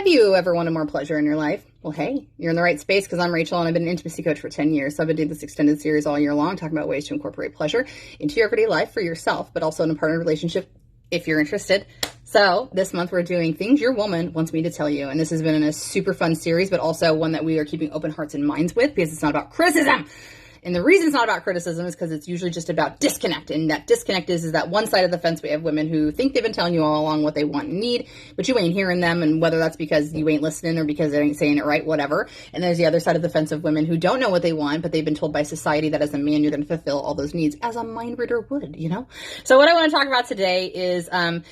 Have you ever wanted more pleasure in your life? Well, hey, you're in the right space because I'm Rachel and I've been an intimacy coach for 10 years. So I've been doing this extended series all year long, talking about ways to incorporate pleasure into your everyday life for yourself, but also in a partner relationship if you're interested. So this month we're doing things your woman wants me to tell you. And this has been a super fun series, but also one that we are keeping open hearts and minds with because it's not about criticism. And the reason it's not about criticism is because it's usually just about disconnect. And that disconnect is that one side of the fence, we have women who think they've been telling you all along what they want and need, but you ain't hearing them. And whether that's because you ain't listening or because they ain't saying it right, whatever. And there's the other side of the fence of women who don't know what they want, but they've been told by society that as a man, you're going to fulfill all those needs as a mind reader would, you know? So what I want to talk about today is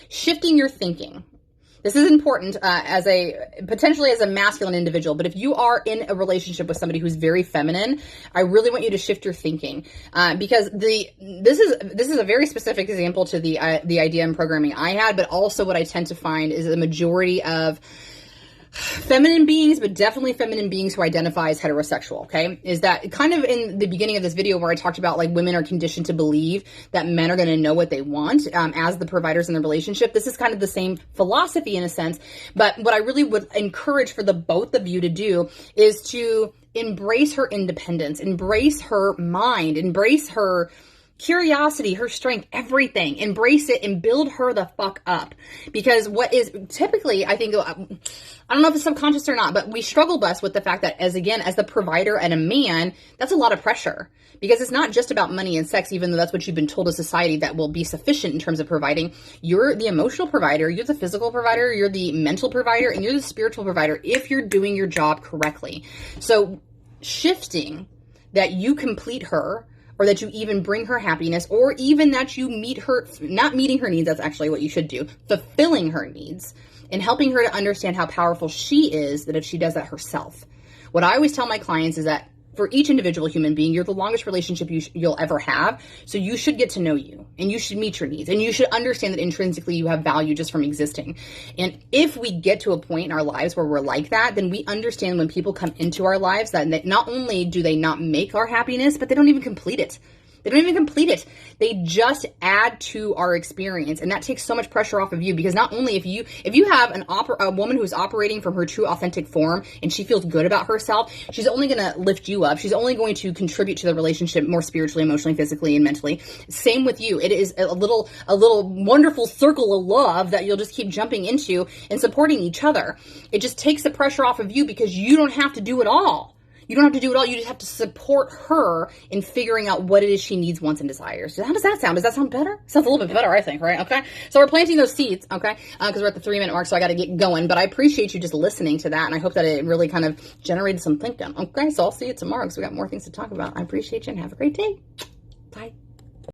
shifting your thinking. This is important potentially as a masculine individual, but if you are in a relationship with somebody who's very feminine, I really want you to shift your thinking because this is a very specific example to the idea and programming I had, but also what I tend to find is the majority of feminine beings, but definitely feminine beings who identify as heterosexual, okay, is that kind of in the beginning of this video where I talked about like women are conditioned to believe that men are going to know what they want as the providers in the relationship. This is kind of the same philosophy in a sense, but what I really would encourage for the both of you to do is to embrace her independence, embrace her mind, embrace her curiosity, her strength, everything. Embrace it and build her the fuck up. Because what is typically, I think, I don't know if it's subconscious or not, but we struggle best with the fact that as the provider and a man, that's a lot of pressure. Because it's not just about money and sex, even though that's what you've been told as society that will be sufficient in terms of providing. You're the emotional provider, you're the physical provider, you're the mental provider, and you're the spiritual provider if you're doing your job correctly. So shifting that you complete her, or that you even bring her happiness, or even that you meet her, not meeting her needs, that's actually what you should do, fulfilling her needs, and helping her to understand how powerful she is, that if she does that herself. What I always tell my clients is that for each individual human being, you're the longest relationship you'll ever have, so you should get to know you, and you should meet your needs, and you should understand that intrinsically you have value just from existing. And if we get to a point in our lives where we're like that, then we understand when people come into our lives that not only do they not make our happiness, but they don't even complete it. They don't even complete it. They just add to our experience. And that takes so much pressure off of you because not only if you have a woman who's operating from her true authentic form and she feels good about herself, she's only going to lift you up. She's only going to contribute to the relationship more spiritually, emotionally, physically, and mentally. Same with you. It is a little wonderful circle of love that you'll just keep jumping into and supporting each other. It just takes the pressure off of you because you don't have to do it all. You don't have to do it all. You just have to support her in figuring out what it is she needs, wants, and desires. How does that sound? Does that sound better? Sounds a little bit better, I think, right? Okay. So we're planting those seeds, okay? Because we're at the 3-minute mark, so I got to get going. But I appreciate you just listening to that, and I hope that it really kind of generated some thinking. Okay, so I'll see you tomorrow because we got more things to talk about. I appreciate you, and have a great day. Bye.